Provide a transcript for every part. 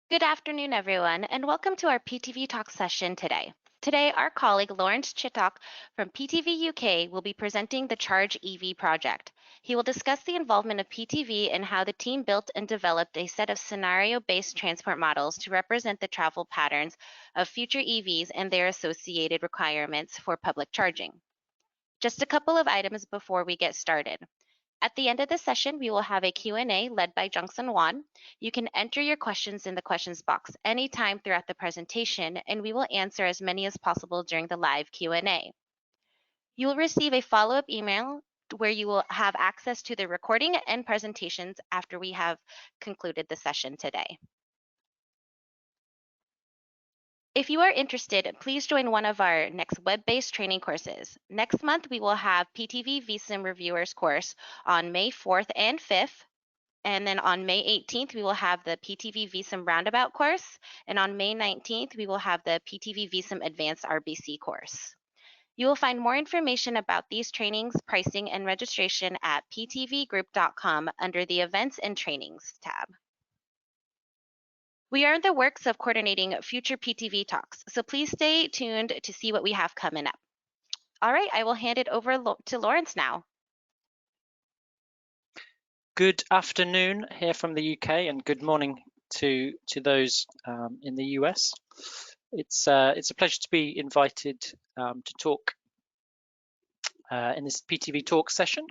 Good afternoon, everyone, and welcome to our PTV Talks session today. Today, our colleague Laurence Chittock from PTV UK will be presenting the Charge EV project. He will discuss the involvement of PTV and how the team built and developed a set of scenario-based transport models to represent the travel patterns of future EVs and their associated requirements for public charging. Just a couple of items before we get started. At the end of the session, we will have a Q&A led by Jungsun Wan. You can enter your questions in the questions box anytime throughout the presentation, and we will answer as many as possible during the live Q&A. You will receive a follow-up email where you will have access to the recording and presentations after we have concluded the session today. If you are interested, please join one of our next web-based training courses. Next month, we will have PTV Vissim Reviewers course on May 4th and 5th. And then on May 18th, we will have the PTV Vissim Roundabout course. And on May 19th, we will have the PTV Vissim Advanced RBC course. You will find more information about these trainings, pricing, and registration at ptvgroup.com under the Events and Trainings tab. We are in the works of coordinating future PTV talks, so please stay tuned to see what we have coming up. All right, I will hand it over to Laurence now. Good afternoon here from the UK, and good morning to those in the US. It's a pleasure to be invited to talk in this PTV Talks session.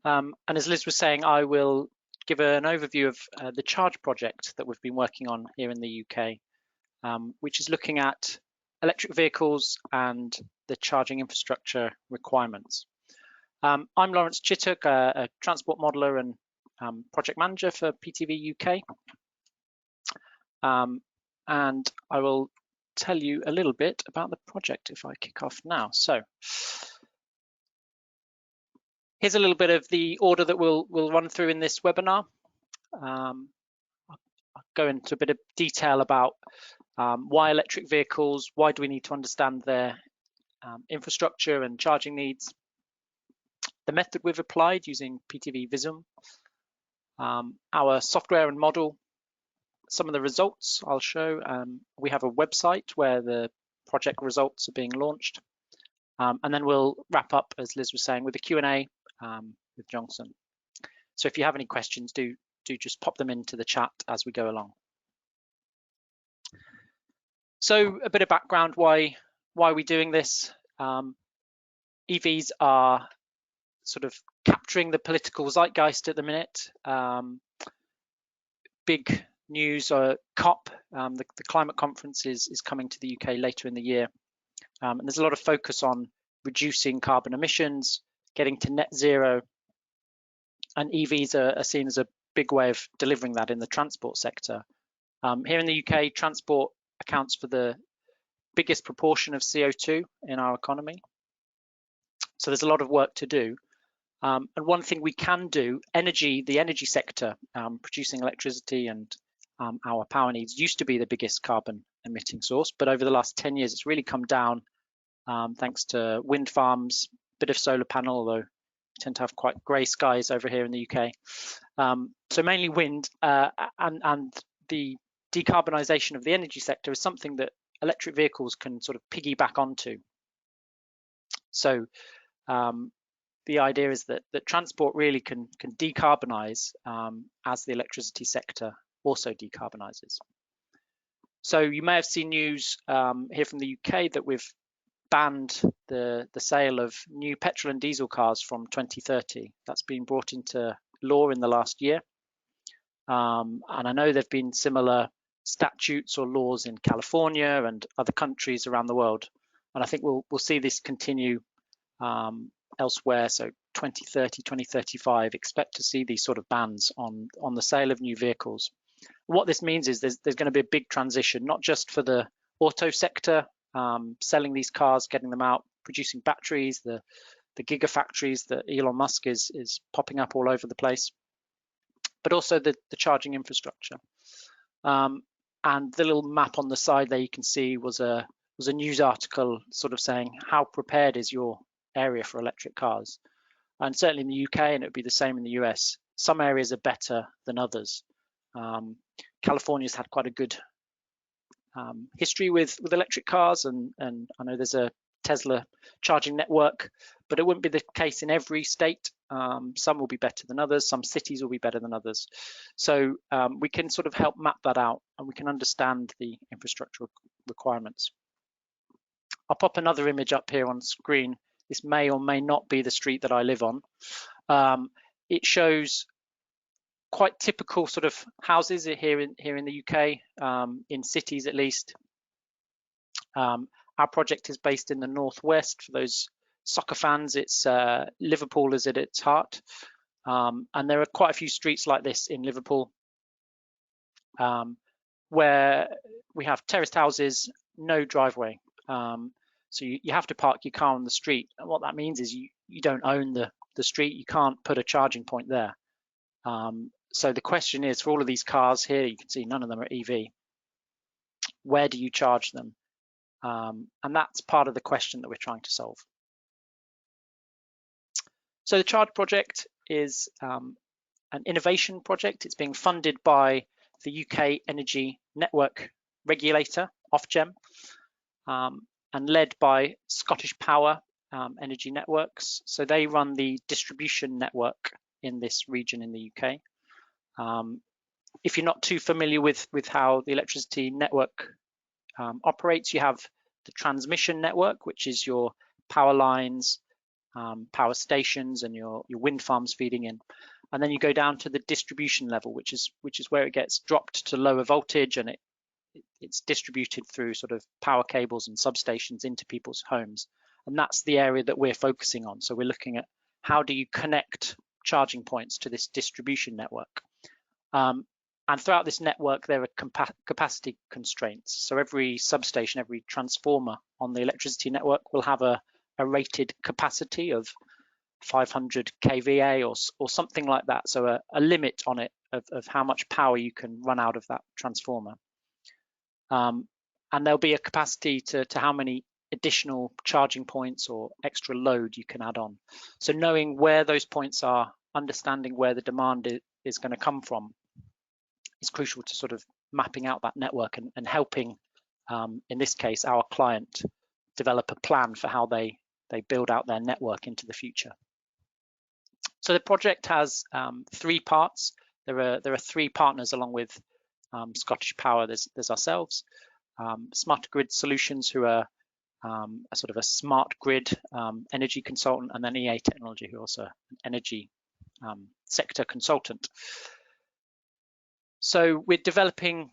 And as Liz was saying, I will give an overview of the Charge project that we've been working on here in the UK, which is looking at electric vehicles and the charging infrastructure requirements. I'm Laurence Chittock, a transport modeler and project manager for PTV UK. And I will tell you a little bit about the project if I kick off now. So here's a little bit of the order that we'll run through in this webinar. I'll go into a bit of detail about why electric vehicles, why do we need to understand their infrastructure and charging needs, the method we've applied using PTV Vissim, our software and model, some of the results I'll show. We have a website where the project results are being launched. And then we'll wrap up, as Liz was saying, with a Q&A with Jungsun. So if you have any questions, do just pop them into the chat as we go along. So a bit of background, why are we doing this? EVs are sort of capturing the political zeitgeist at the minute. Big news, COP, the climate conference is coming to the UK later in the year. And there's a lot of focus on reducing carbon emissions, getting to net zero. And EVs are seen as a big way of delivering that in the transport sector. Here in the UK, transport accounts for the biggest proportion of CO2 in our economy. So there's a lot of work to do. And one thing we can do, the energy sector, producing electricity and our power needs used to be the biggest carbon emitting source, but over the last 10 years, it's really come down thanks to wind farms, a bit of solar panel, although we tend to have quite grey skies over here in the UK. So mainly wind, and the decarbonisation of the energy sector is something that electric vehicles can sort of piggyback onto. So the idea is that transport really can decarbonise as the electricity sector also decarbonises. So you may have seen news here from the UK that we've banned the sale of new petrol and diesel cars from 2030. That's been brought into law in the last year. And I know there have been similar statutes or laws in California and other countries around the world. And I think we'll see this continue elsewhere. So 2030, 2035, expect to see these sort of bans on the sale of new vehicles. What this means is there's going to be a big transition, not just for the auto sector, selling these cars, getting them out, producing batteries, the gigafactories that Elon Musk is popping up all over the place, but also the charging infrastructure. And the little map on the side there you can see was a news article sort of saying how prepared is your area for electric cars. And certainly in the UK, and it would be the same in the US, some areas are better than others. California's had quite a good history with electric cars, and I know there's a Tesla charging network, but it wouldn't be the case in every state. Some will be better than others, some cities will be better than others. So we can sort of help map that out, and we can understand the infrastructure requirements. I'll pop another image up here on screen. This may or may not be the street that I live on. It shows quite typical sort of houses here in the UK, in cities at least. Our project is based in the northwest. For those soccer fans, it's Liverpool is at its heart, and there are quite a few streets like this in Liverpool, where we have terraced houses, no driveway. So you have to park your car on the street, and what that means is you don't own the street. You can't put a charging point there. So the question is, for all of these cars here, you can see none of them are EV. Where do you charge them? And that's part of the question that we're trying to solve. So the Charge project is an innovation project. It's being funded by the UK Energy Network Regulator, Ofgem, and led by Scottish Power Energy Networks. So they run the distribution network in this region in the UK. If you're not too familiar with how the electricity network operates, you have the transmission network, which is your power lines, power stations, and your wind farms feeding in. And then you go down to the distribution level, which is where it gets dropped to lower voltage, and it's distributed through sort of power cables and substations into people's homes. And that's the area that we're focusing on. So we're looking at how do you connect charging points to this distribution network. And throughout this network, there are capacity constraints. So every substation, every transformer on the electricity network will have a rated capacity of 500 kVA or something like that. So a limit on it of how much power you can run out of that transformer. And there'll be a capacity to how many additional charging points or extra load you can add on. So knowing where those points are, understanding where the demand is going to come from, is crucial to sort of mapping out that network and helping, in this case, our client develop a plan for how they build out their network into the future. So the project has 3 parts. There are 3 partners along with Scottish Power. There's ourselves, Smart Grid Solutions, who are a sort of a smart grid energy consultant, and then EA Technology, who are also an energy sector consultant. So we're developing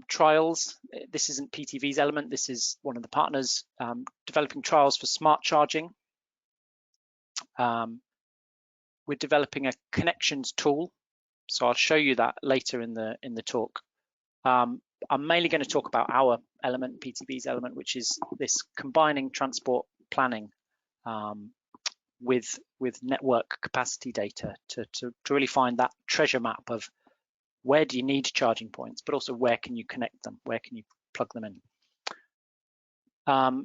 trials. This isn't PTV's element. This is one of the partners developing trials for smart charging. We're developing a connections tool. So I'll show you that later in the talk. I'm mainly going to talk about our element, PTV's element, which is this combining transport planning with network capacity data to really find that treasure map of where do you need charging points, but also where can you connect them, where can you plug them in.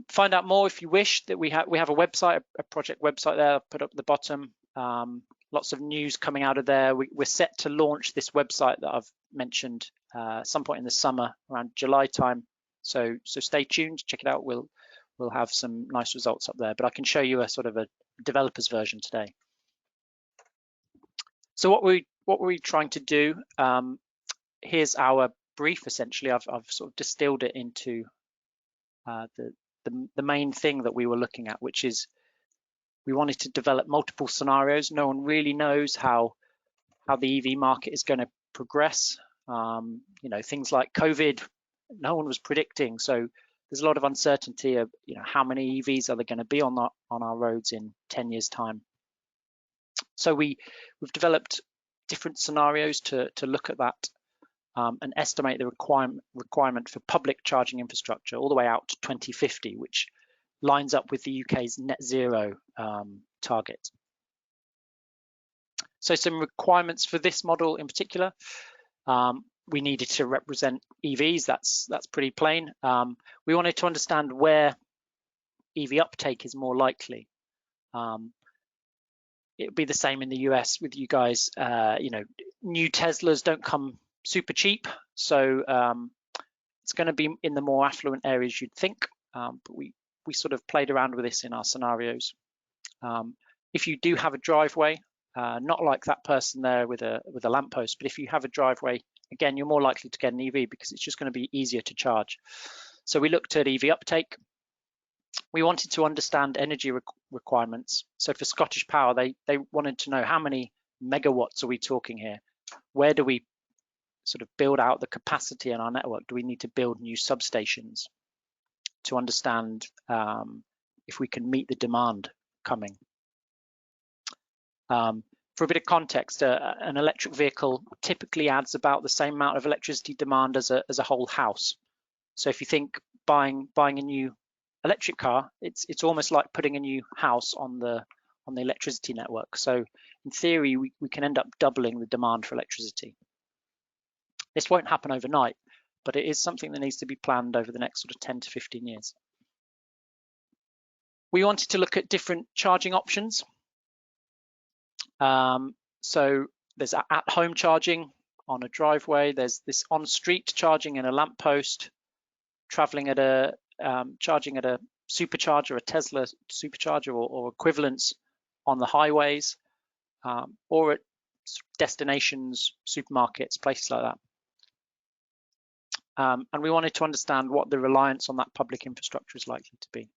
Find out more if you wish. That we have a website, a project website there. I'll put up at the bottom. Lots of news coming out of there. We're set to launch this website that I've mentioned some point in the summer, around July time. So stay tuned, check it out. We'll have some nice results up there. But I can show you a sort of a developer's version today. So what were we trying to do? Here's our brief. Essentially, I've sort of distilled it into the main thing that we were looking at, which is we wanted to develop multiple scenarios. No one really knows how the EV market is going to progress. You know, things like COVID, no one was predicting. So there's a lot of uncertainty of, you know, how many EVs are there going to be on our roads in 10 years' time. So we've developed different scenarios to look at that and estimate the requirement for public charging infrastructure all the way out to 2050, which lines up with the UK's net zero target. So some requirements for this model in particular, we needed to represent EVs. That's pretty plain. We wanted to understand where EV uptake is more likely. It'll be the same in the US with you guys. You know, new Teslas don't come super cheap, so It's going to be in the more affluent areas you'd think, but we sort of played around with this in our scenarios. If you do have a driveway, not like that person there with a lamppost, but if you have a driveway, again, you're more likely to get an EV because it's just going to be easier to charge. So we looked at EV uptake. We wanted to understand energy requirements. So for Scottish Power, they wanted to know how many megawatts are we talking here? Where do we sort of build out the capacity in our network? Do we need to build new substations to understand if we can meet the demand coming? For a bit of context, an electric vehicle typically adds about the same amount of electricity demand as a whole house. So if you think buying a new electric car, it's almost like putting a new house on the electricity network. So in theory, we can end up doubling the demand for electricity. This won't happen overnight, but it is something that needs to be planned over the next sort of 10 to 15 years. We wanted to look at different charging options. So there's at-home charging on a driveway. There's this on-street charging in a lamppost, traveling at a charging at a supercharger, a Tesla supercharger or equivalents on the highways, or at destinations, supermarkets, places like that. And we wanted to understand what the reliance on that public infrastructure is likely to be.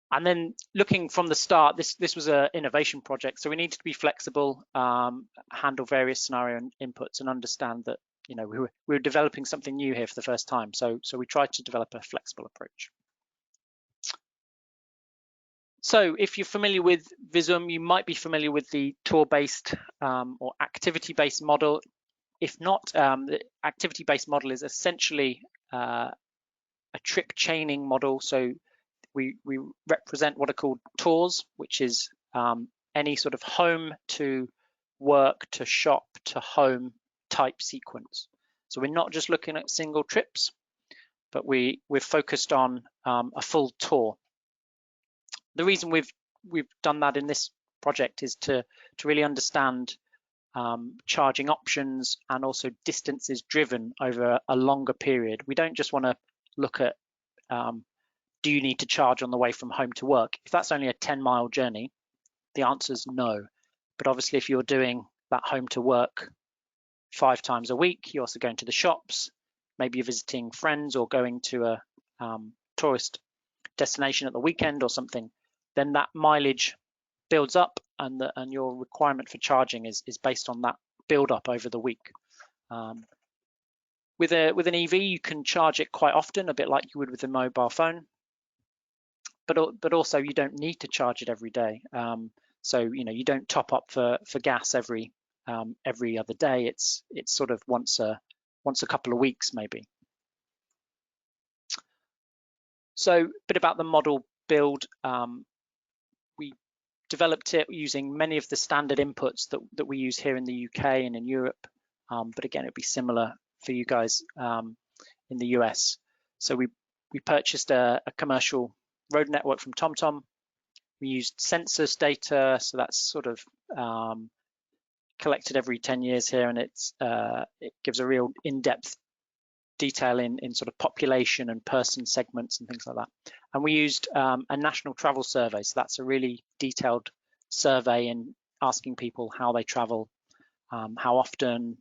And then looking from the start, this was an innovation project, so we needed to be flexible, handle various scenario inputs, and understand that we were developing something new here for the first time. So we tried to develop a flexible approach. So if you're familiar with Vissim, you might be familiar with the tour-based or activity-based model. If not, the activity-based model is essentially a trip chaining model. So we represent what are called tours, which is any sort of home to work to shop to home type sequence. So we're not just looking at single trips, but we're focused on a full tour. The reason we've done that in this project is to really understand charging options and also distances driven over a longer period. We don't just want to look at do you need to charge on the way from home to work? If that's only a 10-mile journey, the answer is no. But obviously, if you're doing that home to work 5 times a week, you're also going to the shops, maybe you're visiting friends or going to a tourist destination at the weekend or something, then that mileage builds up and your requirement for charging is based on that build up over the week. With an EV, you can charge it quite often, a bit like you would with a mobile phone. But also you don't need to charge it every day. So you don't top up for gas every other day. It's sort of once a couple of weeks maybe. So a bit about the model build. We developed it using many of the standard inputs that we use here in the UK and in Europe. But again, it'd be similar for you guys in the US. So we purchased a commercial road network from TomTom. We used census data, so that's sort of collected every 10 years here, and it gives a real in-depth detail in sort of population and person segments and things like that. And we used a national travel survey, so that's a really detailed survey in asking people how they travel, how often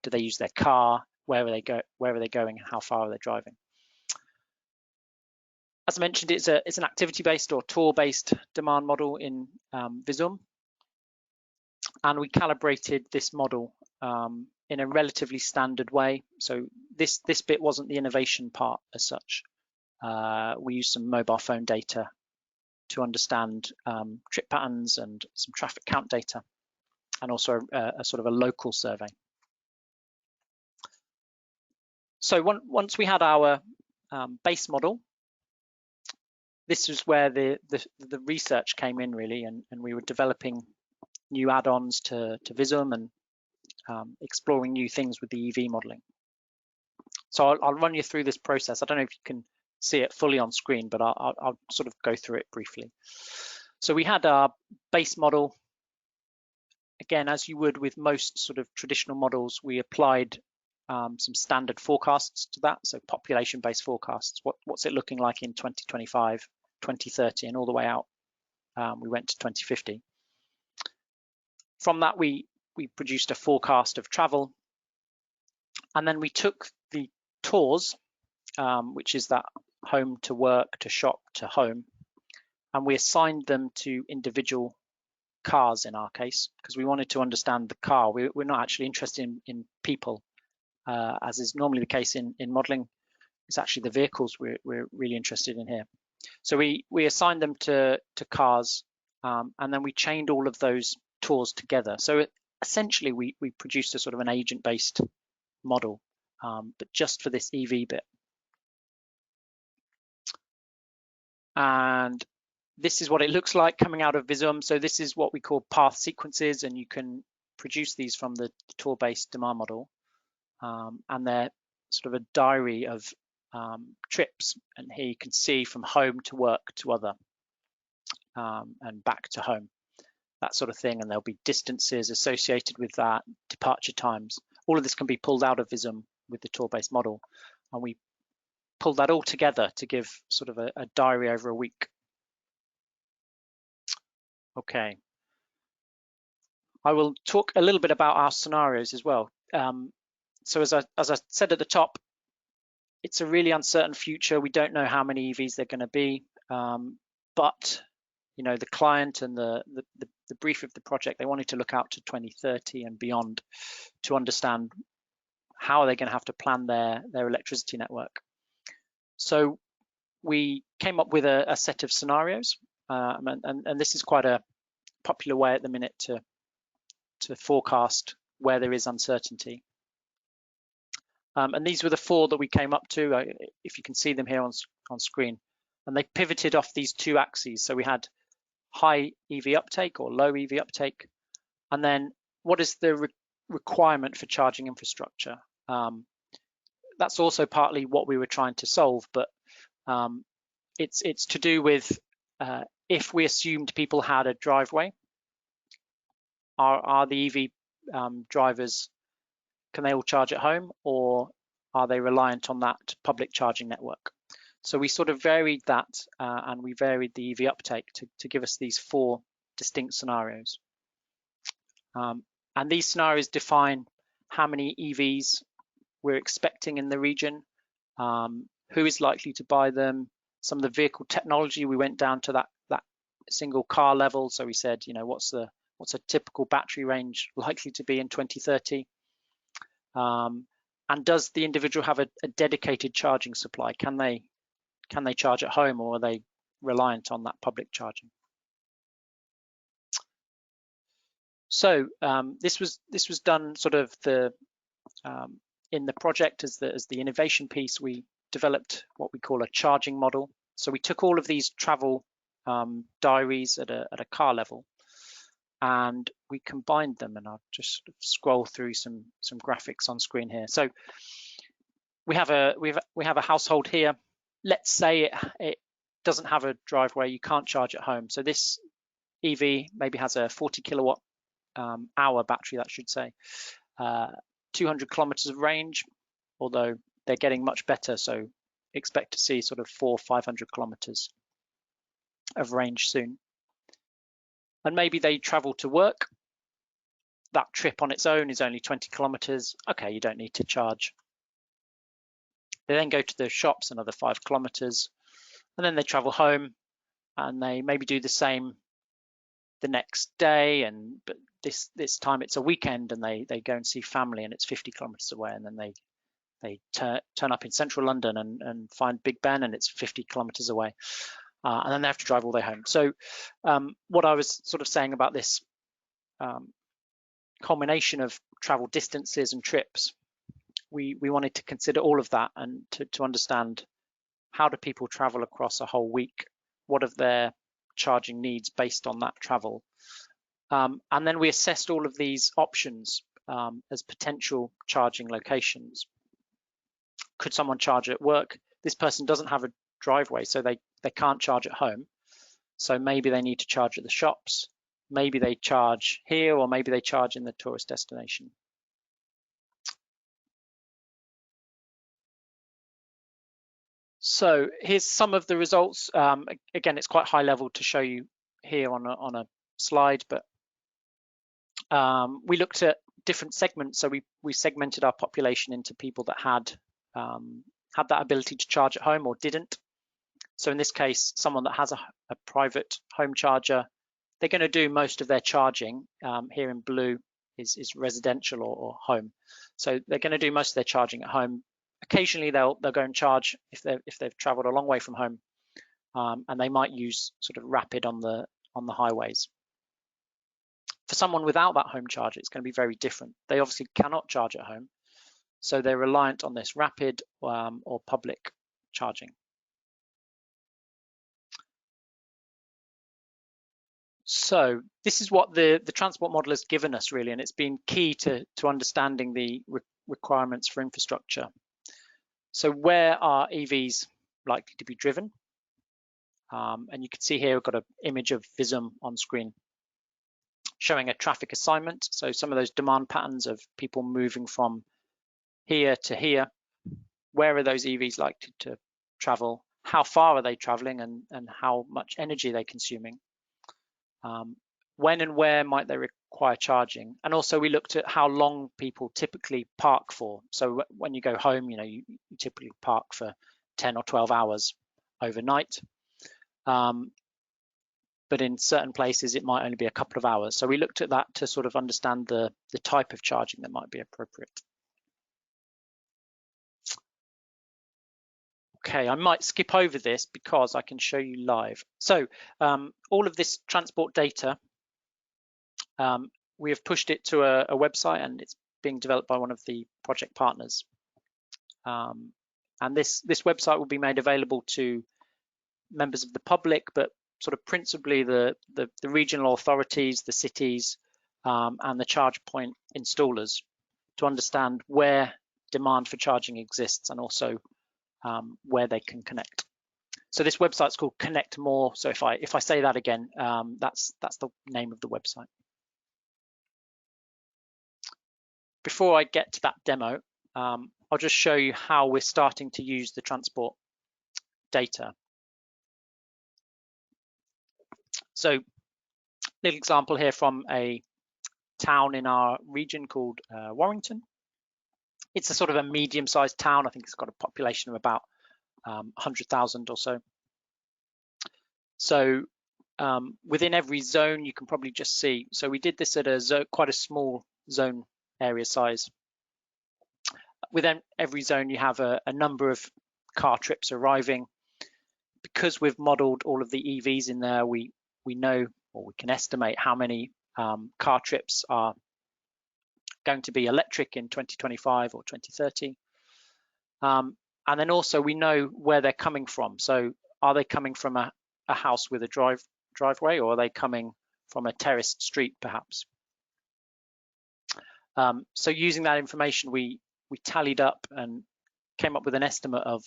do they use their car, where are they going, and how far are they driving. As I mentioned, it's an activity-based or tour-based demand model in Vissim, and we calibrated this model in a relatively standard way. So this bit wasn't the innovation part as such. We used some mobile phone data to understand trip patterns and some traffic count data, and also a sort of a local survey. So once we had our base model, this was where the research came in really, and we were developing new add-ons to Vissim and exploring new things with the EV modeling. So I'll run you through this process. I don't know if you can see it fully on screen, but I'll sort of go through it briefly. So we had our base model. Again, as you would with most sort of traditional models, we applied some standard forecasts to that. So population-based forecasts. What's it looking like in 2025, 2030, and all the way out. We went to 2050. From that, we produced a forecast of travel, and then we took the tours, which is that home to work, to shop, to home, and we assigned them to individual cars in our case, because we wanted to understand the car. We're not actually interested in people, as is normally the case in modeling. It's actually the vehicles we're really interested in here. So we assigned them to cars, and then we chained all of those tours together. So essentially we produced a sort of an agent-based model, but just for this EV bit. And this is what it looks like coming out of Vissim. So this is what we call path sequences, and you can produce these from the tour-based demand model. And they're sort of a diary of trips. And here you can see from home to work to other, and back to home, that sort of thing. And there'll be distances associated with that, departure times. All of this can be pulled out of Vissim with the tour-based model. And we pulled that all together to give sort of a diary over a week. Okay. I will talk a little bit about our scenarios as well. So as I said at the top, it's a really uncertain future. We don't know how many EVs they're going to be, but you know, the client and the brief of the project, they wanted to look out to 2030 and beyond to understand how are they going to have to plan their electricity network. So we came up with a set of scenarios, and this is quite a popular way at the minute to forecast where there is uncertainty. And these were the 4 that we came up to, if you can see them here on screen. And they pivoted off these 2 axes. So we had high EV uptake or low EV uptake. And then what is the requirement for charging infrastructure? That's also partly what we were trying to solve, but it's to do with if we assumed people had a driveway, are the EV drivers, can they all charge at home, or are they reliant on that public charging network? So we sort of varied that, and we varied the EV uptake to give us these 4 distinct scenarios. And these scenarios define how many EVs we're expecting in the region, who is likely to buy them, some of the vehicle technology. We went down to that single car level. So we said, you know, what's a typical battery range likely to be in 2030? And does the individual have a dedicated charging supply? Can they charge at home, or are they reliant on that public charging? So this was done sort of in the project as the innovation piece. We developed what we call a charging model. So we took all of these travel diaries at a car level, and we combined them, and I'll just sort of scroll through some graphics on screen here. So we have a household here. Let's say it doesn't have a driveway, you can't charge at home. So this EV maybe has a 40 kilowatt hour battery, that should say, 200 kilometers of range, although they're getting much better. So expect to see sort of 400-500 kilometers of range soon. And maybe they travel to work. That trip on its own is only 20 kilometers. Okay, you don't need to charge. They then go to the shops, another 5 kilometers, and then they travel home, and they maybe do the same the next day, but this time it's a weekend, and they go and see family, and it's 50 kilometers away, and then they turn up in central London and find Big Ben, and it's 50 kilometers away, and then they have to drive all the way home. So what I was sort of saying about this combination of travel distances and trips, we wanted to consider all of that, and to understand how do people travel across a whole week, what are their charging needs based on that travel. And then we assessed all of these options as potential charging locations. Could someone charge at work? This person doesn't have a driveway, so they can't charge at home. So maybe they need to charge at the shops. Maybe they charge here, or maybe they charge in the tourist destination. So here's some of the results. Again, it's quite high level to show you here on a slide, but we looked at different segments. So we segmented our population into people that had that ability to charge at home or didn't. So in this case, someone that has a private home charger, they're going to do most of their charging. Here in blue is residential or home. So they're going to do most of their charging at home. Occasionally they'll go and charge if they've traveled a long way from home, and they might use sort of rapid on the highways. For someone without that home charger, it's going to be very different. They obviously cannot charge at home, so they're reliant on this rapid or public charging. So this is what the transport model has given us, really, and it's been key to understanding the requirements for infrastructure. So where are EVs likely to be driven? And you can see here we've got an image of Vissim on screen showing a traffic assignment. So some of those demand patterns of people moving from here to here. Where are those EVs likely to travel? How far are they traveling, and how much energy are they consuming? When and where might they require charging? And also we looked at how long people typically park for. So when you go home, you typically park for 10 or 12 hours overnight. But in certain places, it might only be a couple of hours. So we looked at that to sort of understand the type of charging that might be appropriate. Okay, I might skip over this because I can show you live. So all of this transport data, we have pushed it to a website, and it's being developed by one of the project partners. And this website will be made available to members of the public, but sort of principally the regional authorities, the cities, and the charge point installers, to understand where demand for charging exists and also where they can connect. So this website's called Connect More. So if I say that again, that's the name of the website. Before I get to that demo, I'll just show you how we're starting to use the transport data. So, little example here from a town in our region called Warrington. It's a sort of a medium-sized town. I think it's got a population of about 100,000 or so. So within every zone, you can probably just see. So we did this at quite a small zone area size. Within every zone, you have a number of car trips arriving. Because we've modeled all of the EVs in there, we know, or we can estimate how many car trips are going to be electric in 2025 or 2030. And then also we know where they're coming from. So are they coming from a house with a driveway, or are they coming from a terraced street perhaps? So using that information, we tallied up and came up with an estimate of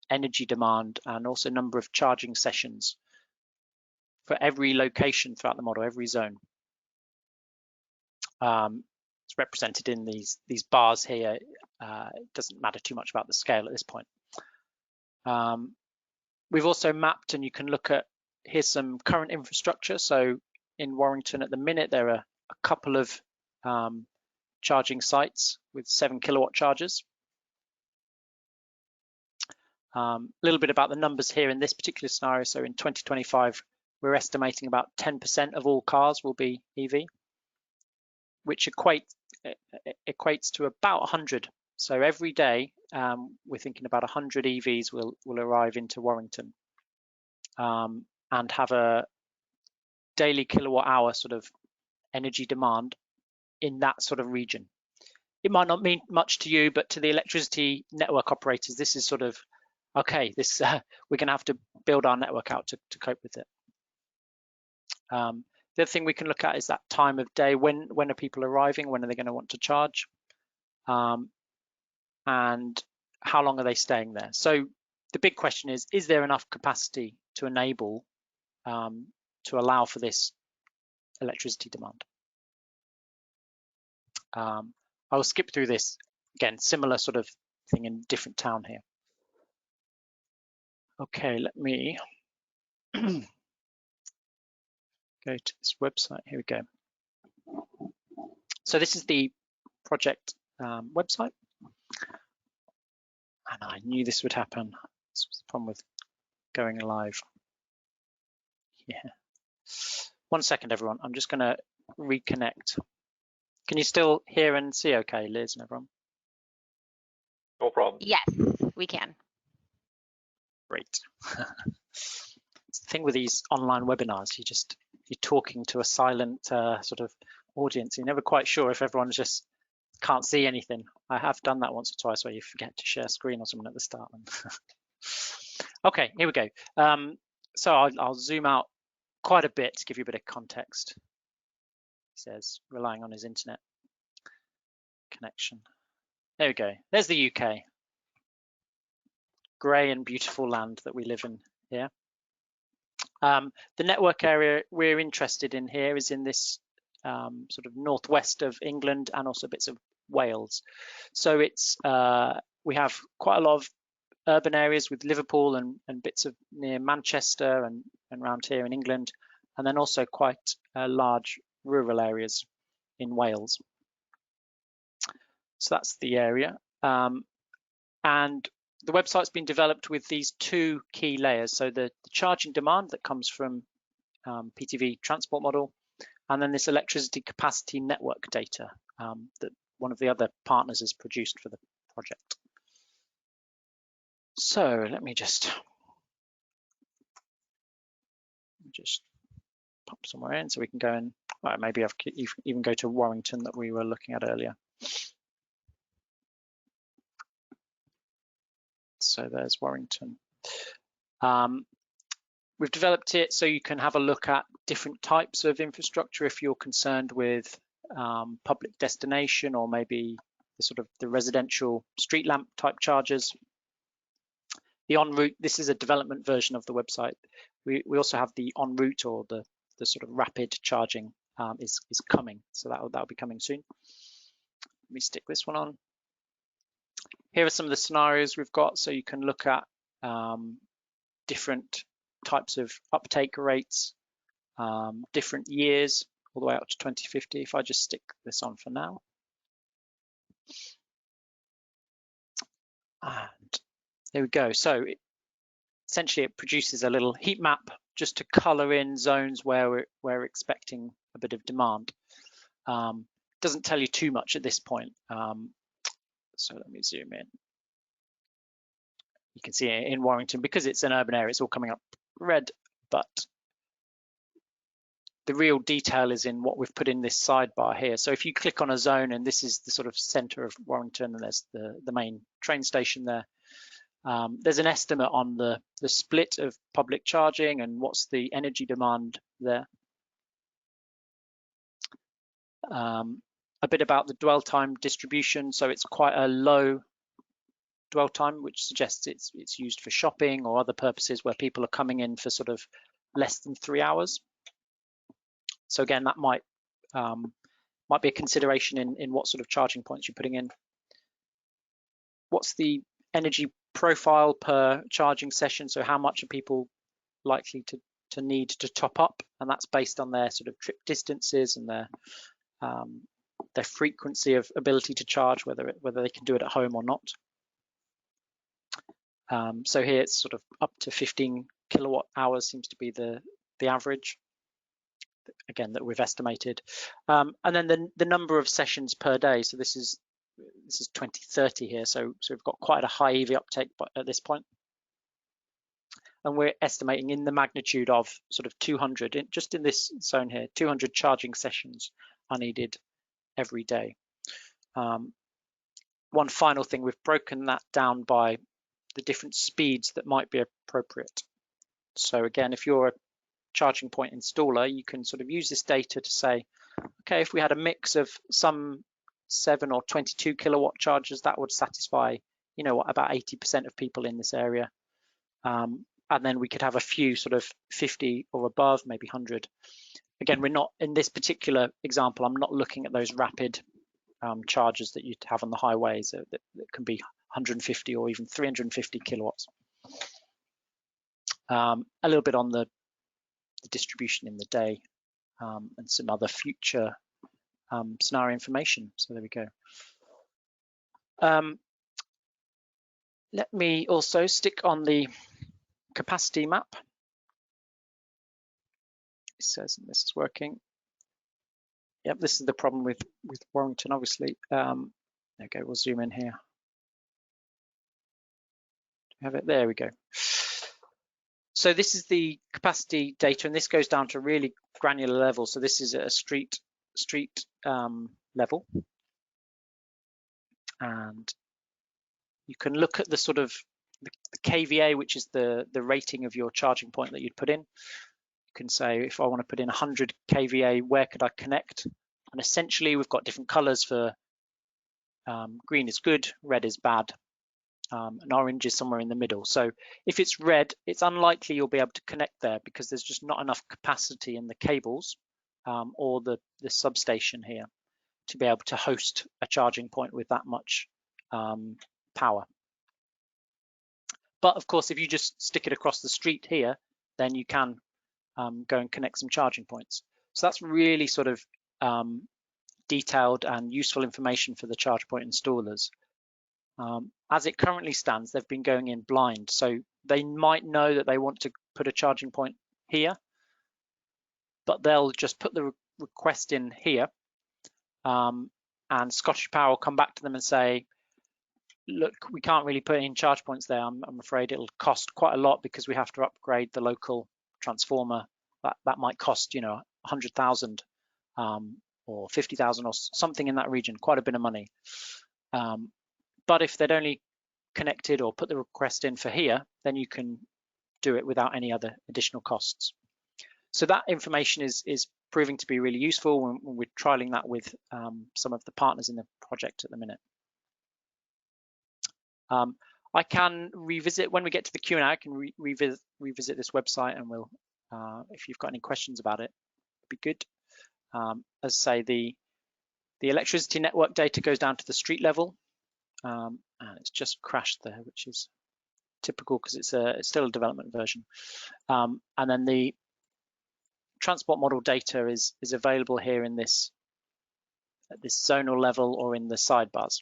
energy demand and also number of charging sessions for every location throughout the model, every zone. It's represented in these bars here. It doesn't matter too much about the scale at this point. We've also mapped, and you can look at, here's some current infrastructure. So in Warrington at the minute, there are a couple of charging sites with 7 kilowatt chargers. A little bit about the numbers here in this particular scenario. So in 2025, we're estimating about 10% of all cars will be EV, which equates to about 100. So every day, we're thinking about 100 EVs will arrive into Warrington and have a daily kilowatt hour sort of energy demand in that sort of region. It might not mean much to you, but to the electricity network operators, this is sort of, okay, this we're going to have to build our network out to cope with it. The other thing we can look at is that time of day. When are people arriving? When are they going to want to charge? And how long are they staying there? So the big question is there enough capacity to enable, to allow for this electricity demand? I will skip through this. Again, similar sort of thing in different town here. Okay, let me go to this website. Here we go. So this is the project website. And I knew this would happen. This was the problem with going live. Yeah. 1 second, everyone. I'm just going to reconnect. Can you still hear and see okay, Liz and everyone? No problem. Yes, we can. Great. It's the thing with these online webinars, you're talking to a silent sort of audience. You're never quite sure if everyone just can't see anything. I have done that once or twice where you forget to share screen or something at the start. Okay, here we go. So I'll zoom out quite a bit to give you a bit of context. He says, relying on his internet connection. There we go. There's the UK. Grey and beautiful land that we live in here. The network area we're interested in here is in this sort of northwest of England and also bits of Wales. So it's we have quite a lot of urban areas with Liverpool and bits of near Manchester and around here in England, and then also quite large rural areas in Wales. So that's the area. And the website's been developed with these two key layers. So the charging demand that comes from PTV transport model, and then this electricity capacity network data that one of the other partners has produced for the project. So let me just pop somewhere in so we can go and maybe even go to Warrington that we were looking at earlier. So there's Warrington. We've developed it so you can have a look at different types of infrastructure if you're concerned with public destination or maybe the sort of the residential street lamp type chargers. The en route, this is a development version of the website. We also have the en route or the sort of rapid charging is coming, so that'll be coming soon. Let me stick this one on. Here are some of the scenarios we've got, so you can look at different types of uptake rates, different years, all the way up to 2050. If I just stick this on for now. And there we go. So essentially it produces a little heat map just to color in zones where we're expecting a bit of demand. Doesn't tell you too much at this point. So let me zoom in. You can see in Warrington, because it's an urban area, it's all coming up red, but the real detail is in what we've put in this sidebar here. So if you click on a zone, and this is the sort of center of Warrington, and there's the main train station there, there's an estimate on the split of public charging and what's the energy demand there. A bit about the dwell time distribution. So it's quite a low dwell time, which suggests it's used for shopping or other purposes where people are coming in for sort of less than 3 hours. So again, that might be a consideration in what sort of charging points you're putting in. What's the energy profile per charging session? So how much are people likely to need to top up? And that's based on their sort of trip distances and their frequency of ability to charge, whether they can do it at home or not. So here it's sort of up to 15 kilowatt hours seems to be the average, again, that we've estimated. And then the number of sessions per day. So this is 2030 here. So we've got quite a high EV uptake at this point. And we're estimating in the magnitude of sort of 200, just in this zone here, 200 charging sessions are needed every day. One final thing, we've broken that down by the different speeds that might be appropriate. So again, if you're a charging point installer, you can sort of use this data to say, okay, if we had a mix of some 7 or 22 kilowatt chargers, that would satisfy, about 80% of people in this area. And then we could have a few sort of 50 or above, maybe 100. Again, we're not, in this particular example, I'm not looking at those rapid chargers that you'd have on the highways that can be 150 or even 350 kilowatts. a little bit on the distribution in the day, and some other future scenario information. So there we go. Let me also stick on the capacity map. It says this is working. Yep, this is the problem with Warrington, obviously. Okay, we'll zoom in here. Have it, there we go. So this is the capacity data, and this goes down to really granular level. So this is at a street level, and you can look at the sort of the kVA, which is the rating of your charging point that you'd put in. You can say, if I want to put in 100 kVA, where could I connect? And essentially, we've got different colors for green is good, red is bad, and orange is somewhere in the middle. So if it's red, it's unlikely you'll be able to connect there because there's just not enough capacity in the cables or the substation here to be able to host a charging point with that much power. But of course, if you just stick it across the street here, then you can go and connect some charging points. So that's really sort of detailed and useful information for the charge point installers. As it currently stands, they've been going in blind. So they might know that they want to put a charging point here, but they'll just put the request in here, and Scottish Power will come back to them and say, look, we can't really put in charge points there. I'm afraid it'll cost quite a lot because we have to upgrade the local transformer. That might cost, 100,000 or 50,000 or something in that region, quite a bit of money. But if they'd only connected or put the request in for here, then you can do it without any other additional costs. So that information is proving to be really useful when we're trialing that with some of the partners in the project at the minute. I can revisit, when we get to the Q&A, I can revisit this website, and we'll, if you've got any questions about it, it'd be good. As I say, the electricity network data goes down to the street level, and it's just crashed there, which is typical because it's still a development version. And then the transport model data is available here in this at this zonal level or in the sidebars.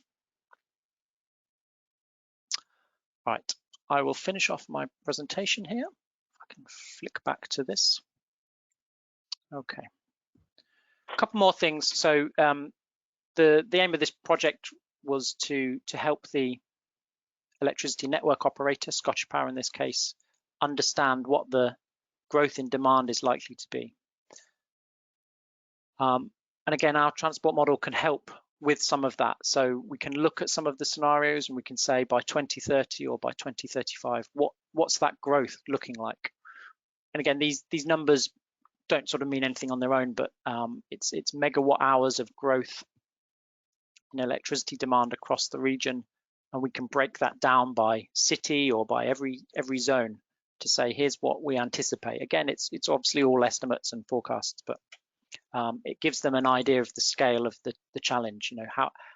Right, I will finish off my presentation here. I can flick back to this. Okay, a couple more things. So the aim of this project was to help the electricity network operator, Scottish Power in this case, understand what the growth in demand is likely to be. And again, our transport model can help with some of that. So we can look at some of the scenarios and we can say by 2030 or by 2035, what's that growth looking like? And again, these numbers don't sort of mean anything on their own, but it's megawatt hours of growth in electricity demand across the region, and we can break that down by city or by every zone to say here's what we anticipate. Again, it's obviously all estimates and forecasts, but it gives them an idea of the scale of the challenge.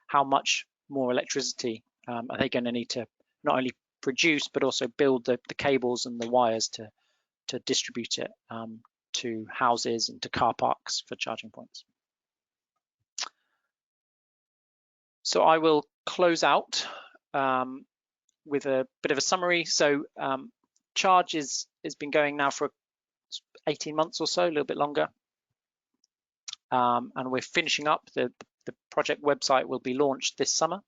How much more electricity are they going to need to not only produce but also build the cables and the wires to distribute it to houses and to car parks for charging points. So I will close out with a bit of a summary. So Charge has been going now for 18 months or so, a little bit longer. And we're finishing up. The project website will be launched this summer.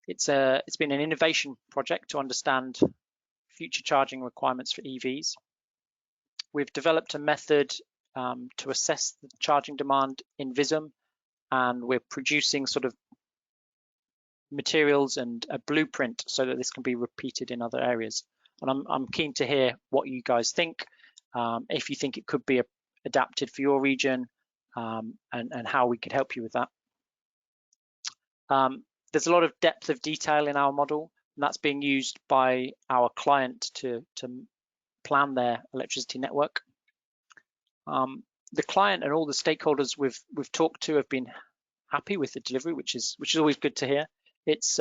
It's been an innovation project to understand future charging requirements for EVs. We've developed a method to assess the charging demand in Vissim, and we're producing sort of materials and a blueprint so that this can be repeated in other areas. And I'm keen to hear what you guys think, if you think it could be adapted for your region, and how we could help you with that. There's a lot of depth of detail in our model, and that's being used by our client to plan their electricity network. The client and all the stakeholders we've talked to have been happy with the delivery, which is always good to hear. It's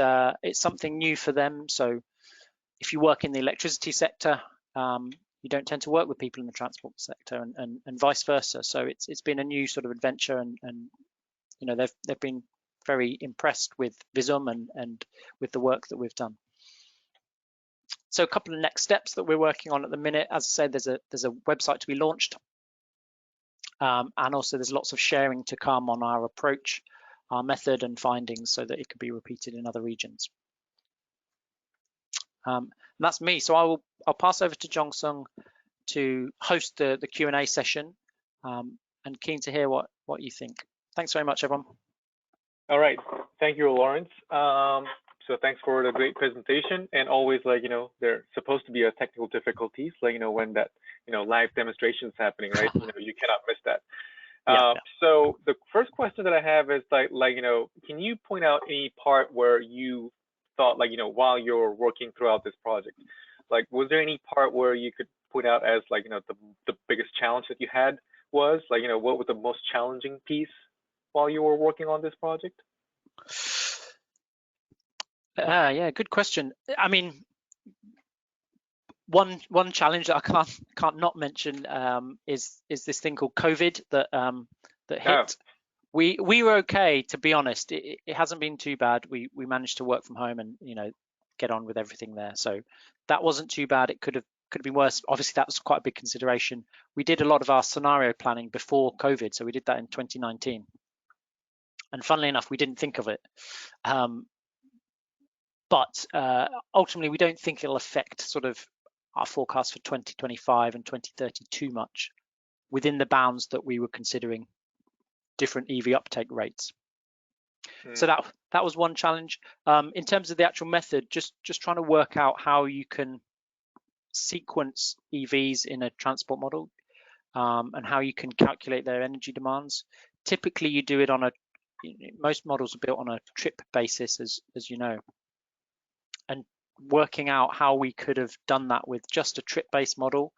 something new for them. So if you work in the electricity sector, you don't tend to work with people in the transport sector, and vice versa. So it's been a new sort of adventure, and you know, they've been very impressed with Vissim and with the work that we've done. So a couple of next steps that we're working on at the minute. As I said, there's a website to be launched, and also there's lots of sharing to come on our approach, our method and findings, so that it could be repeated in other regions. And that's me. So I'll pass over to Jong-sung to host the Q&A session, and keen to hear what you think. Thanks very much, everyone. All right. Thank you, Laurence. So thanks for the great presentation. And always, like, you know, there's supposed to be a technical difficulties, like, you know, when that, you know, live demonstration is happening, right? You know, you cannot miss that. Yeah. So the first question that I have is like, you know, can you point out any part where you thought, like, you know, while you're working throughout this project, like, was there any part where you could point out as, like, you know, the biggest challenge that you had was, like, you know, what was the most challenging piece while you were working on this project? Yeah, good question. I mean, one challenge that I can't not mention is this thing called COVID that hit. Oh. We were okay, to be honest. It hasn't been too bad. We managed to work from home and, you know, get on with everything there. So that wasn't too bad. It could have been worse. Obviously, that was quite a big consideration. We did a lot of our scenario planning before COVID, so we did that in 2019. And funnily enough, we didn't think of it. But ultimately, we don't think it'll affect sort of our forecast for 2025 and 2030 too much, within the bounds that we were considering different EV uptake rates. So that was one challenge. In terms of the actual method, just trying to work out how you can sequence EVs in a transport model, and how you can calculate their energy demands. Typically, you do it on most models are built on a trip basis, as you know. And working out how we could have done that with just a trip-based model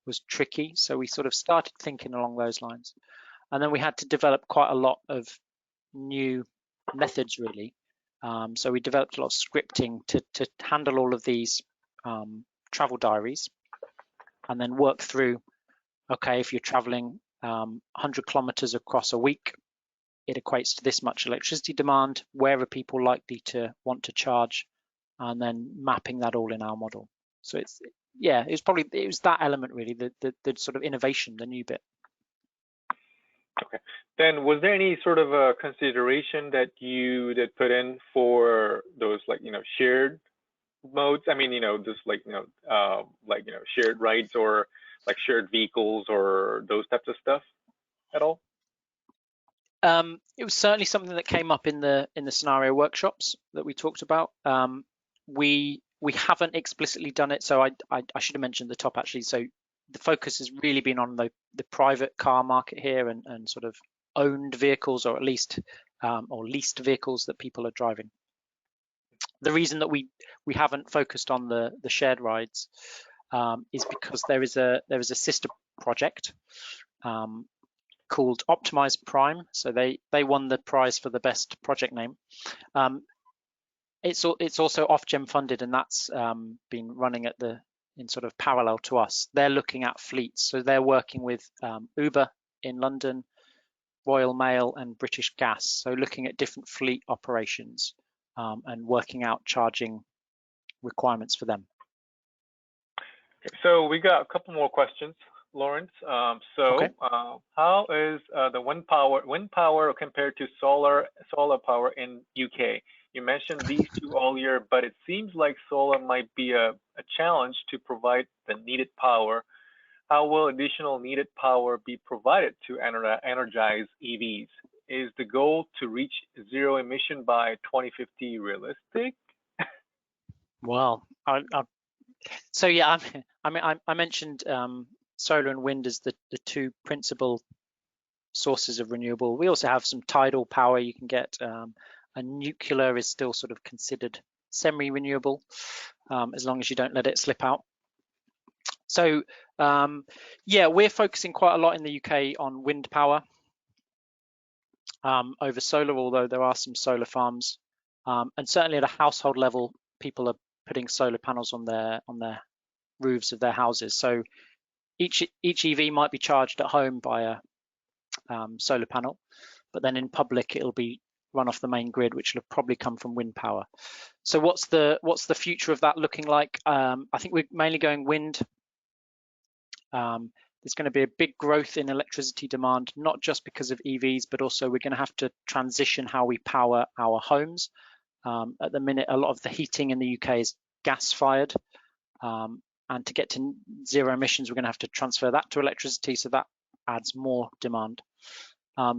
was tricky. So we sort of started thinking along those lines. And then we had to develop quite a lot of new methods, really. So we developed a lot of scripting to handle all of these travel diaries, and then work through, okay, if you're traveling 100 kilometers across a week, it equates to this much electricity demand. Where are people likely to want to charge? And then mapping that all in our model. So it was that element, really, the sort of innovation, the new bit. Okay. Then was there any sort of a consideration that you did put in for those, like, you know, shared modes? I mean, you know, just like, you know, shared rides or like shared vehicles or those types of stuff at all? It was certainly something that came up in the scenario workshops that we talked about. We haven't explicitly done it, so I should have mentioned at the top, actually. So the focus has really been on the private car market here, and sort of owned vehicles, or at least or leased vehicles that people are driving. The reason that we haven't focused on the shared rides is because there is a sister project called Optimize Prime. So they won the prize for the best project name. It's also Ofgem funded, and that's been running in sort of parallel to us. They're looking at fleets, so they're working with Uber in London, Royal Mail, and British Gas. So looking at different fleet operations and working out charging requirements for them. So we got a couple more questions, Laurence. Okay. How is the wind power compared to solar power in UK? You mentioned these two earlier, but it seems like solar might be a challenge to provide the needed power. How will additional needed power be provided to energize EVs? Is the goal to reach zero emission by 2050 realistic? Well, so yeah, I mentioned solar and wind as the two principal sources of renewable. We also have some tidal power you can get. And nuclear is still sort of considered semi-renewable, as long as you don't let it slip out. So yeah, we're focusing quite a lot in the UK on wind power over solar, although there are some solar farms, and certainly at a household level, people are putting solar panels on their roofs of their houses. So each EV might be charged at home by a solar panel, but then in public it'll be run off the main grid, which will probably come from wind power. So what's the future of that looking like? I think we're mainly going wind. There's going to be a big growth in electricity demand, not just because of EVs, but also we're going to have to transition how we power our homes. At the minute, a lot of the heating in the UK is gas-fired, and to get to zero emissions, we're going to have to transfer that to electricity, so that adds more demand.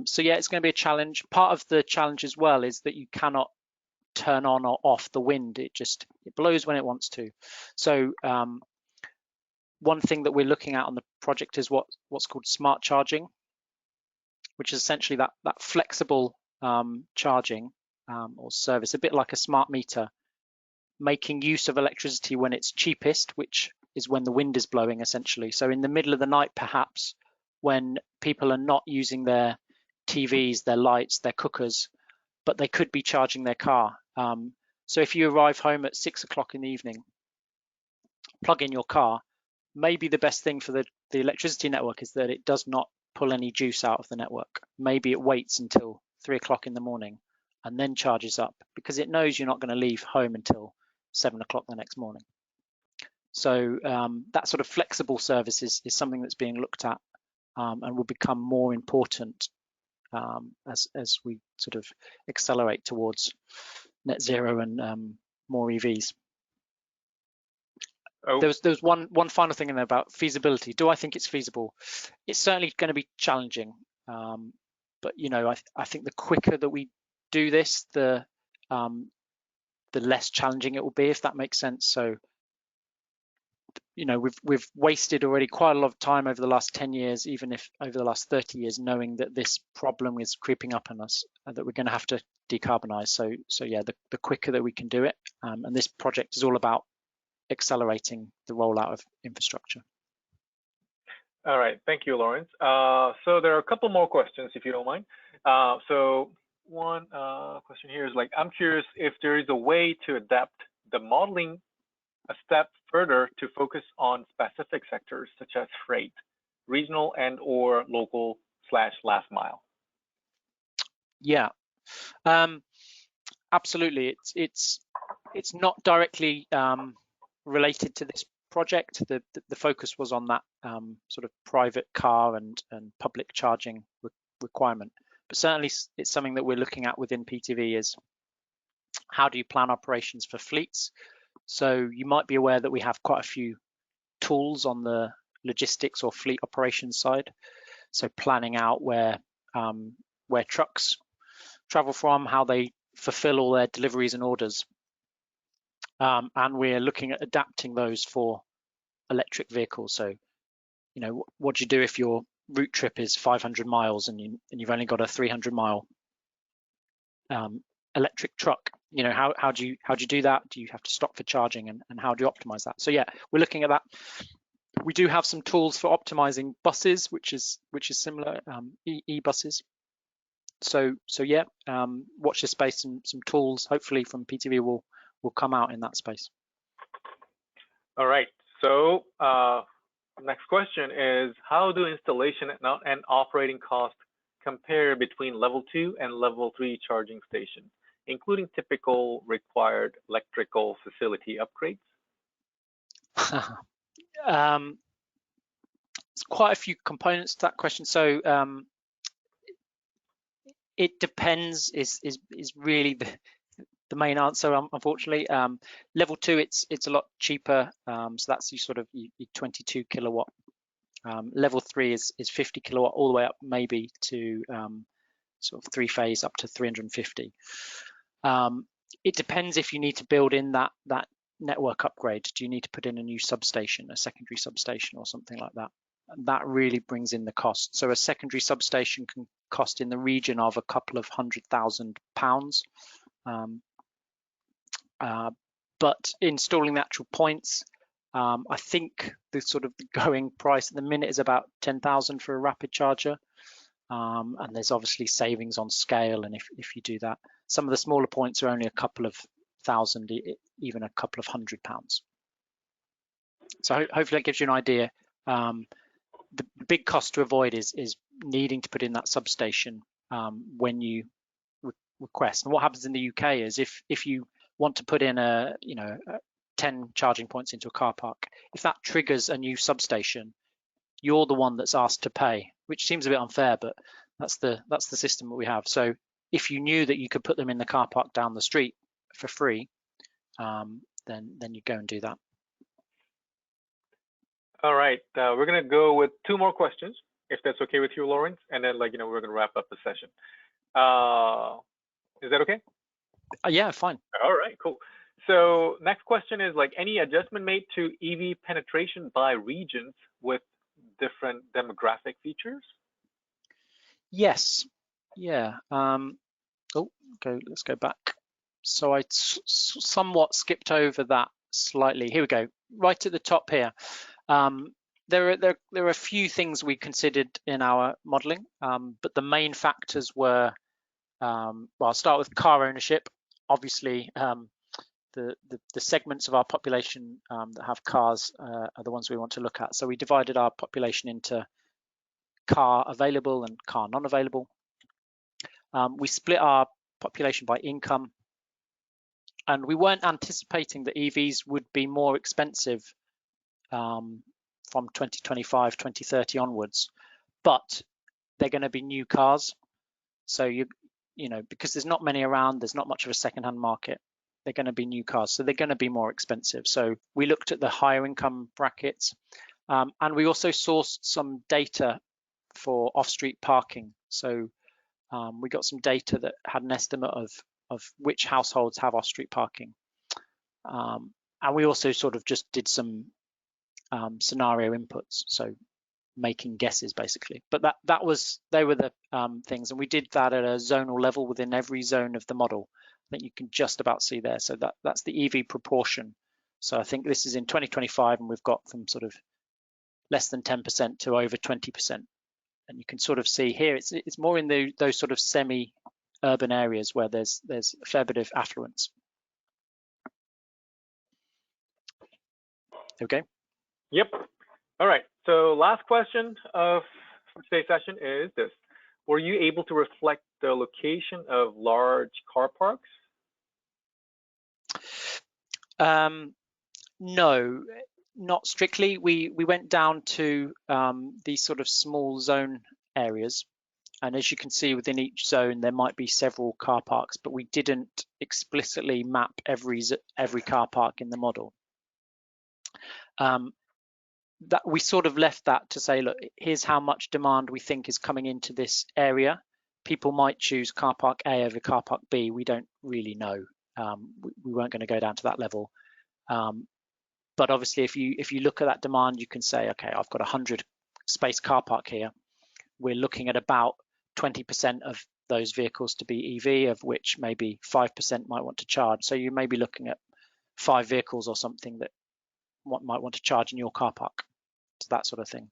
So yeah, it's going to be a challenge. Part of the challenge as well is that you cannot turn on or off the wind. It blows when it wants to. So one thing that we're looking at on the project is what's called smart charging, which is essentially that flexible charging or service, a bit like a smart meter, making use of electricity when it's cheapest, which is when the wind is blowing, essentially. So in the middle of the night, perhaps, when people are not using their TVs, their lights, their cookers, but they could be charging their car. So if you arrive home at 6 o'clock in the evening, plug in your car, maybe the best thing for the electricity network is that it does not pull any juice out of the network. Maybe it waits until 3 o'clock in the morning and then charges up, because it knows you're not going to leave home until 7 o'clock the next morning. So that sort of flexible service is something that's being looked at and will become more important as we sort of accelerate towards net zero and more EVs. Oh. There's one final thing in there about feasibility. Do I think it's feasible? It's certainly going to be challenging, but you know, I think the quicker that we do this, the less challenging it will be, if that makes sense. So, you know, we've wasted already quite a lot of time over the last 10 years, even if over the last 30 years, knowing that this problem is creeping up on us, that we're going to have to decarbonize. So yeah, the quicker that we can do it, and this project is all about accelerating the rollout of infrastructure. All right, thank you, Laurence. So there are a couple more questions, if you don't mind. So one question here is like, I'm curious if there is a way to adapt the modeling a step further to focus on specific sectors such as freight, regional and or local / last mile. Yeah, absolutely. It's not directly related to this project. The focus was on that sort of private car and public charging requirement, but certainly it's something that we're looking at within PTV is how do you plan operations for fleets. So you might be aware that we have quite a few tools on the logistics or fleet operations side. So planning out where trucks travel from, how they fulfill all their deliveries and orders. And we're looking at adapting those for electric vehicles. So, you know, what do you do if your route trip is 500 miles and you've only got a 300-mile electric truck? You know, how do you do that? Do you have to stop for charging, and how do you optimize that? So yeah, we're looking at that. We do have some tools for optimizing buses, which is similar, e-buses. So yeah, watch this space, and some tools hopefully from PTV will come out in that space. All right. So next question is, how do installation and operating costs compare between level 2 and level 3 charging stations, including typical required electrical facility upgrades? There's quite a few components to that question. So it depends is really the main answer, unfortunately. Level 2, it's a lot cheaper. So that's your 22 kilowatt. Level 3 is 50 kilowatt all the way up maybe to sort of 3-phase up to 350. It depends if you need to build in that network upgrade. Do you need to put in a new substation, a secondary substation or something like that? And that really brings in the cost. So a secondary substation can cost in the region of a couple of £100,000. But installing the actual points, I think the sort of going price at the minute is about 10,000 for a rapid charger. And there's obviously savings on scale, and if you do that, some of the smaller points are only a couple of thousand, even a couple of £100. So hopefully that gives you an idea. the big cost to avoid is needing to put in that substation when you request. And what happens in the UK is if you want to put in 10 charging points into a car park, if that triggers a new substation, you're the one that's asked to pay, which seems a bit unfair, but that's the system that we have. So if you knew that you could put them in the car park down the street for free, then you go and do that. All right, we're gonna go with 2 more questions, if that's okay with you, Laurence, and then we're gonna wrap up the session. Is that okay? Yeah, fine. All right, cool. So next question is any adjustment made to EV penetration by regions with different demographic features? Yes. Yeah. Let's go back. So I somewhat skipped over that slightly. Here we go. Right at the top here. There are a few things we considered in our modelling, but the main factors were, well, I'll start with car ownership. Obviously, the segments of our population that have cars are the ones we want to look at. So we divided our population into car available and car non-available. We split our population by income, and we weren't anticipating that EVs would be more expensive from 2025, 2030 onwards, but they're going to be new cars. So because there's not many around, there's not much of a second-hand market. They're going to be new cars, so they're going to be more expensive. So we looked at the higher income brackets, and we also sourced some data for off-street parking. So we got some data that had an estimate of which households have off-street parking, and we also sort of just did some scenario inputs, so making guesses basically. But they were the things, and we did that at a zonal level within every zone of the model. I think you can just about see there. So that's the EV proportion. So I think this is in 2025, and we've got from sort of less than 10% to over 20%. And you can sort of see here it's more in those sort of semi-urban areas where there's a fair bit of affluence. Okay. Yep. All right. So last question of today's session is this: were you able to reflect the location of large car parks? No, not strictly. We went down to these sort of small zone areas, and as you can see within each zone there might be several car parks, but we didn't explicitly map every car park in the model. That we sort of left that to say, look, here's how much demand we think is coming into this area. People might choose car park A over car park B. We don't really know. We weren't going to go down to that level. But obviously, if you look at that demand, you can say, okay, I've got 100 space car park here. We're looking at about 20% of those vehicles to be EV, of which maybe 5% might want to charge. So you may be looking at 5 vehicles or something that might want to charge in your car park. So that sort of thing.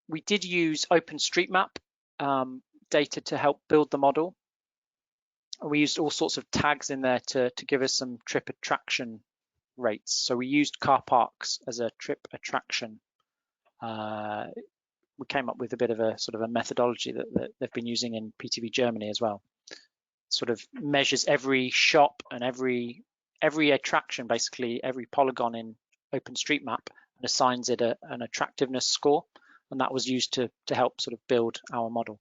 We did use OpenStreetMap data to help build the model. We used all sorts of tags in there to give us some trip attraction rates. So we used car parks as a trip attraction. We came up with a bit of a sort of a methodology that they've been using in PTV Germany as well. Sort of measures every shop and every attraction, basically every polygon in OpenStreetMap, and assigns it an attractiveness score, and that was used to help sort of build our model.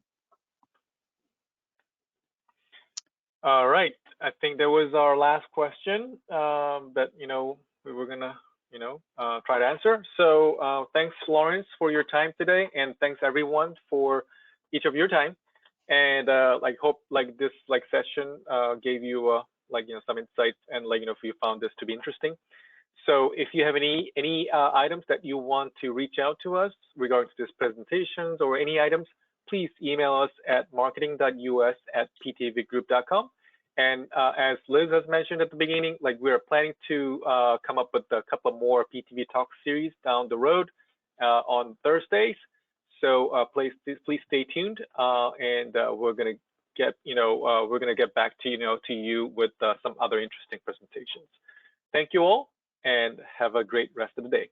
All right, I think that was our last question that we were gonna try to answer. So thanks, Laurence, for your time today, and thanks everyone for each of your time. And hope this session gave you some insights, and if you found this to be interesting. So if you have any items that you want to reach out to us regarding this presentations or any items, please email us at marketing.us@ptvgroup.com. And as Liz has mentioned at the beginning, we're planning to come up with a couple more PTV Talks series down the road on Thursdays. So please stay tuned, and we're gonna get back to you with some other interesting presentations. Thank you all, and have a great rest of the day.